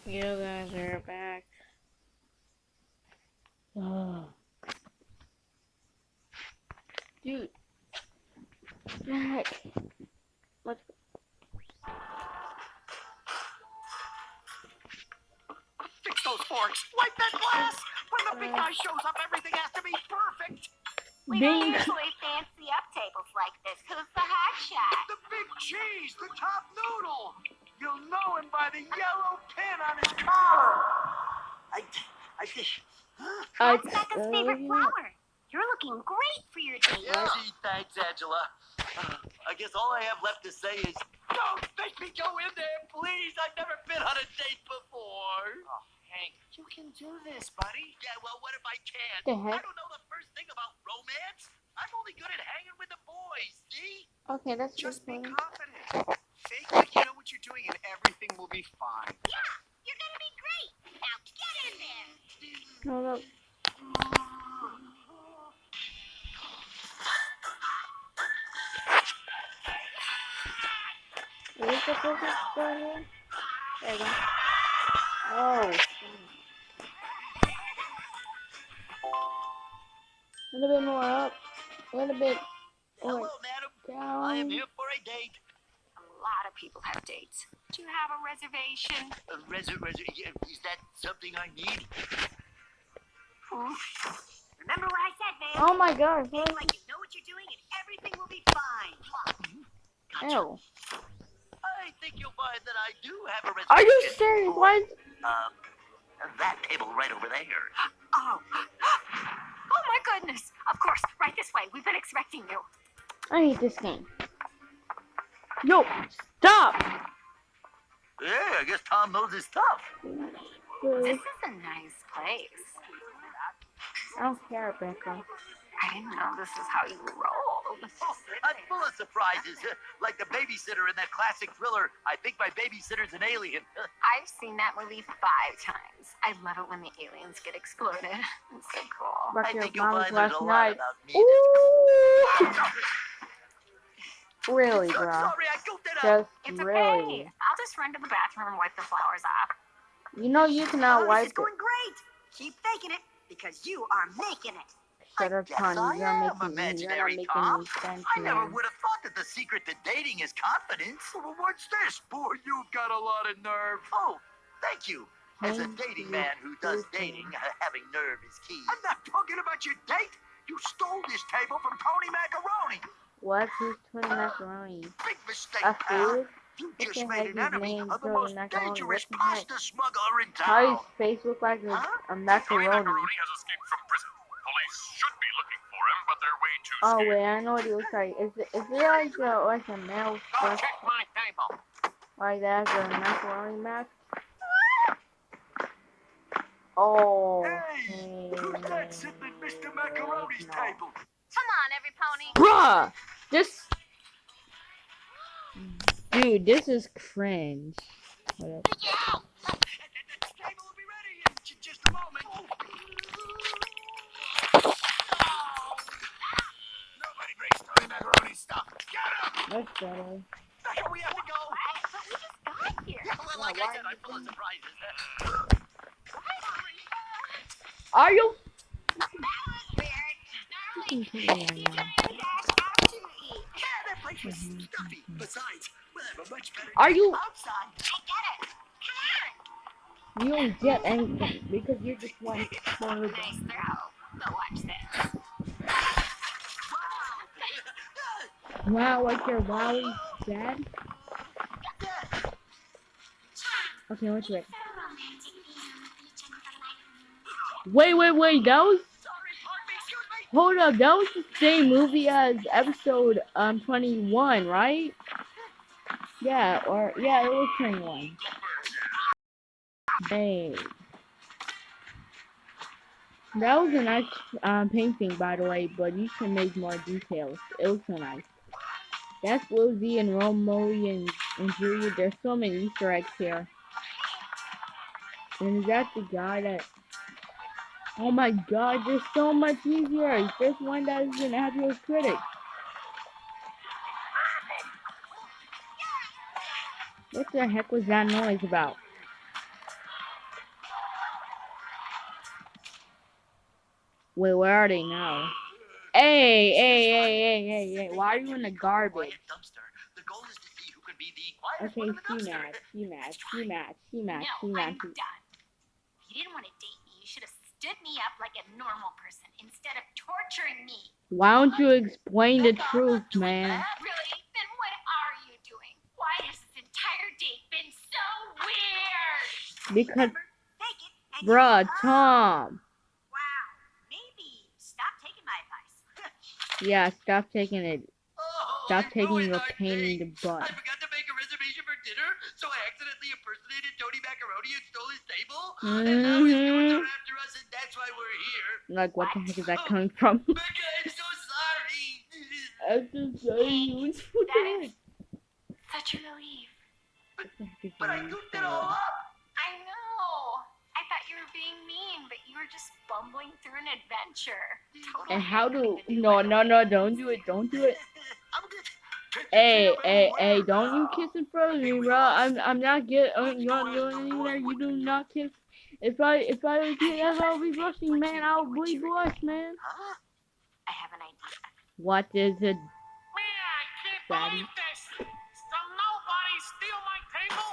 You guys are back. Dude. Back. Let's go. Fix those forks. Wipe that glass. When the big guy shows up, everything has to be perfect. We don't usually fancy up tables like this. Who's the hot shot? The big cheese, the top noodle. You'll know him by the yellow pin on his collar. That's Becca's favorite flower. You're looking great for your date. Yeah, gee, thanks, Angela. I guess all I have left to say is, don't make me go in there, please. I've never been on a date before. Oh, Hank, you can do this, buddy. Yeah, well, what if I can't? The heck? I don't know the first thing about romance. I'm only good at hanging with the boys, see? Okay, that's Just be fine. confident. Fake like you know what you're doing and everything will be fine. Yeah, you're gonna be great. Now get in there. Hold up. Where's the focus going here? There you go. Oh. A little bit more up. A little bit. Hello, madam. Down. I am here for a date. A lot of people have dates. Do you have a reservation? Is that something I need? Remember what I said, man. Oh my god. Fake like you know what you're doing and everything will be fine. Gotcha. Ew. I think you'll find that I do have a reservation. Are you serious? What? That table right over there. Oh. Oh my goodness. Of course. Right this way. We've been expecting you. I hate this game. Yo, stop! Yeah, I guess Tom knows his stuff. This is a nice place. I don't care, Becca. I didn't know this is how you rolled. I'm full of surprises, like the babysitter in that classic thriller, I Think My Babysitter's an Alien. I've seen that movie 5 times. I love it when the aliens get exploded. It's so cool. But I your think you'll mom's find there's last a lot night. about me Ooh. Really, bro? Sorry, I goofed it up. Just It's really. okay. I'll just run to the bathroom and wipe the flowers off. You know you cannot wipe This is it. going great. Keep faking it because you are making it. Shut up, Yes, Connie. I am You're not imaginary, making Tom. any sense, I never man. would have thought that the secret to dating is confidence. Well, what's this? Boy, you've got a lot of nerve. Oh, thank you. As a dating man who does dating, having nerve is key. I'm not talking about your date. You stole this table from Tony Macaroni. What? Who's Tony Macaroni? Big mistake, A pal. food? You What just the made heck an is enemy named of the Tony most Macaroni? dangerous What the heck? pasta smuggler in How town. does his face look like a Tony macaroni? Macaroni has escaped from prison. Police should be looking for him, but they're way too Oh scared. wait, I know what he looks like. Is it like a male Go stuff check my table. like that? The macaroni mask? Oh. Hey, who's that sitting at Mr. Macaroni's No. table? Come on, every pony. Bruh! This... Dude, this is cringe. Whatever. The table will be ready in just a moment. Nobody breaks Tony Macaroni's stuff. Get him! That's better. Becca, we have to go. What? But we just got here. Yeah, well, like I said, I'm full of surprises. Are you? That was weird. Continue You on didn't now. dash out to eat. Yeah, that place was stuffy. Besides, we'll have a much better Are time you? outside. I get it. Come You don't get anything because you're just one on. Nice throw. But watch this. Wow, like your Wowie's dad? Okay, let's wait. Wait, that was... Hold up, that was the same movie as episode 21, right? Yeah, it was 21. Dang. That was a nice painting, by the way, but you should make more details. It was so nice. That's Lizzie and Romeo and Julia. There's so many Easter eggs here. And is that the guy that... Oh my god, there's so much easier. There's one that isn't happy with critics. What the heck was that noise about? Wait, where are they now? Hey, why are you in the garbage? Dumpster. The goal is to see who can be the quietest Okay, one in the she dumpster. mad. No, I'm done. If you didn't want to date me, you should have stood me up like a normal person instead of torturing me. Why don't you explain the No, I'm truth, not doing man? that. Really? Then what are you doing? Why has this entire date been so weird? Because, Take it and bruh, you... Tom. Wow. Maybe stop taking my advice. Yeah, stop taking it. Oh, Stop I taking ruined your our pain in the date. butt. I forgot to make a reservation for dinner, so I accidentally impersonated Tony Macaroni and stole his table. And now his goons are after us, and that's why we're here. Like, what the heck is that coming from? Becca, I'm so sorry. I'm just saying, what the That heck? is such a relief. But I goofed it all up. I know. I thought you were being mean, but you were just bumbling through an adventure. Totally And how nothing do... to do No, with no, it. no, don't do it, don't do it. I'm good. Hey, don't you kiss in front of me, bro. I'm not get. You don't do anything. You do not kiss. If I was here, I'll be blushing, man. I'll be blush, man. Huh? I have an idea. What is it, Man, I can't Daddy? believe this. Some nobody steal my table?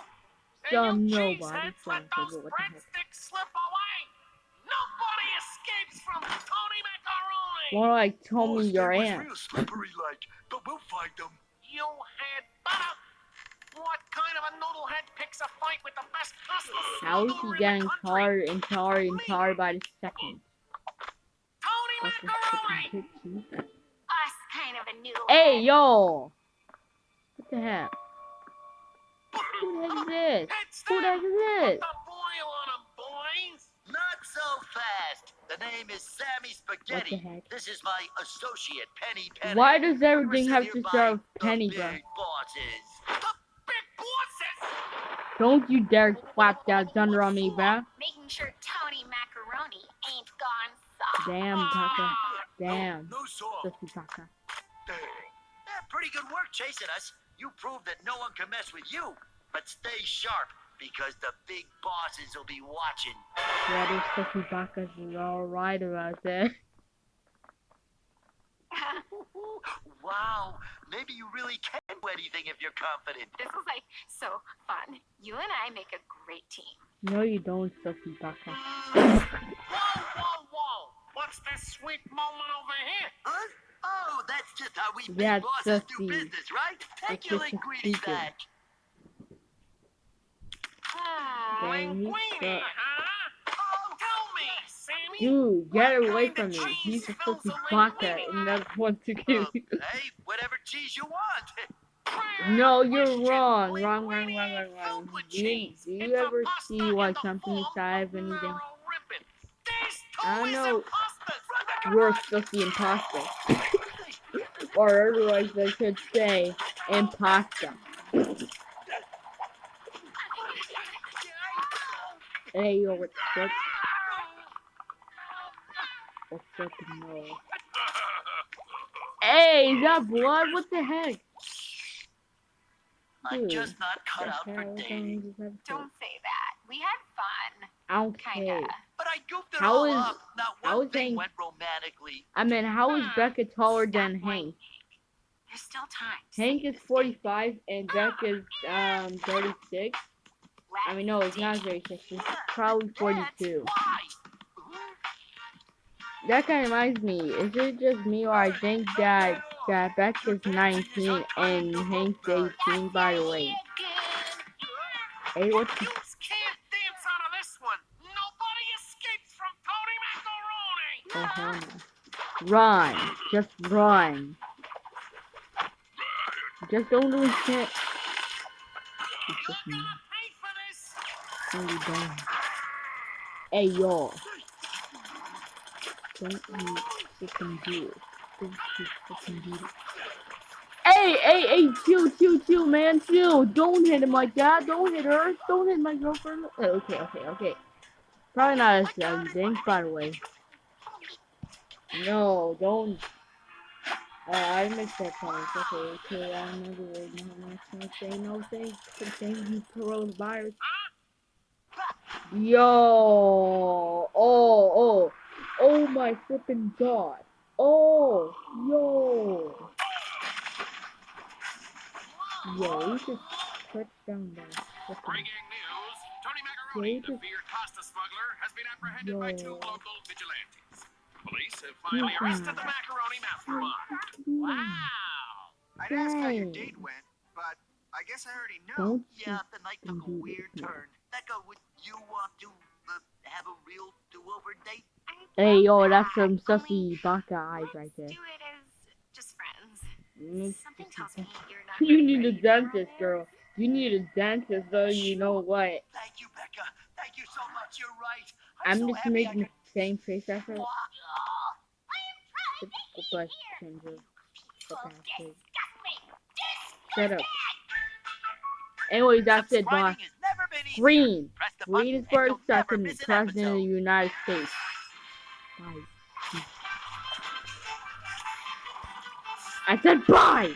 And Some you nobody cheeseheads steal let my those table, what the heck? breadsticks slip away? Nobody escapes from Tony Macaroni! More like tell me your was aunt. real slippery like, but we'll find them. You had better. What kind of a noodlehead picks a fight with the best pasta How is smuggler he in the getting country? taller and taller and taller by the second? Tony What the Macaroni! freaking bitch? Us kind of a noodle. Hey, yo! What the heck? Who the heck is this? It's Who the heck them! is Put this? the boil on 'em, boys! Not so fast. The name is Sammy Spaghetti. What the heck? This is my associate, Penny Penny. Why does We were everything sent have here to by start with the Penny, big bro? bosses. The big bosses! Don't you dare clap that thunder on me, bruh. Making sure Tony Macaroni ain't gone soft. Damn, Taka. Damn. No soft. Sissy Taka. Dang. Yeah, pretty good work chasing us. You proved that no one can mess with you. But stay sharp, because the big bosses will be watching. Yeah, those Sissy Takas is alright about that. Wow, maybe you really can do anything if you're confident. This is like so fun. You and I make a great team. No, you don't, Sissy Taka. Whoa, whoa, whoa! What's this sweet moment over here? Huh? Oh, that's just how we Yeah, big bosses do Sissy. business, right? Take That's your just linguini stupid. back. Dang, he's Linguini, stuck. huh? Oh, tell me, Sammy. Dude, get what away kind from of me. cheese He's a fills Sissy a Taka linguini? and that's one to give you. Hey, whatever cheese you want. No, you're Question. wrong. Linguini Wrong. filled with Do you, cheese. do you It's a ever pasta see in like the something form inside of of anything? narrow ribbon. There's I two know imposters. you're Sissy Imposter. Or otherwise I should say Imposter. Hey, yo, what's up? What's up, no? Hey, is that blood? What the heck? I'm Dude, just not cut the out for hell is wrong dating. with this episode? Don't say that. We had fun. I don't Kinda. care. But I goofed it How all is- up. Not how one is thing Hank- went romantically. I mean, how is Becca taller Stop than whining, Hank? There's still time. to Hank save is this date. 45 and Becca is 36. I mean, no, it's not 36. It's probably 42. Why? That kind of reminds me. Is it just me or I think that Becca's 19 and Hank's 18? By the way. Hey, what the? You can't dance out of this one. Nobody escapes from Tony Macaroni. Run. Just run. Just don't do shit. You're gonna pay for this. No, you don't. Hey, y'all. Don't you freaking do it. Don't you freaking do it. Hey, chill, man, chill. Don't hit him like that. Don't hit her. Don't hit my girlfriend. Okay. Probably not as you think, by the way. No, don't. I missed that point. Okay, I remember it. No, thank you, coronavirus. Yo, oh my flippin' god. Oh, yo. Yo, he just touched down that flippin'. Breaking news. Tony Yeah, Macaroni, he the just, beer pasta smuggler, has been apprehended by 2 yo. local vigilantes. Police have finally arrested the macaroni mastermind. Wow. I'd ask how your Dang. date went, but I guess I already know. Don't Yeah, the night took a do weird this, turn. Becca, would you want to have a real do-over date? Hey, yo, that's some sussy baka eyes right there. Do it as just friends. Mm, Something tells me you're not You really need a ready for dentist, romance. girl. You need a dentist, though. You know what? Thank you, Becca. Thank you so much. You're right. I'm so just happy making the same face effort. I am trying to Typical eat black here. ginger. People Fucking shit. disgust me. Shut up. Disgusting. Anyways, that's it, boss. Subscribing has never been easier. Green. Press the Green button is and for you'll the never second miss an president of the episode. United States. Bye. I said bye!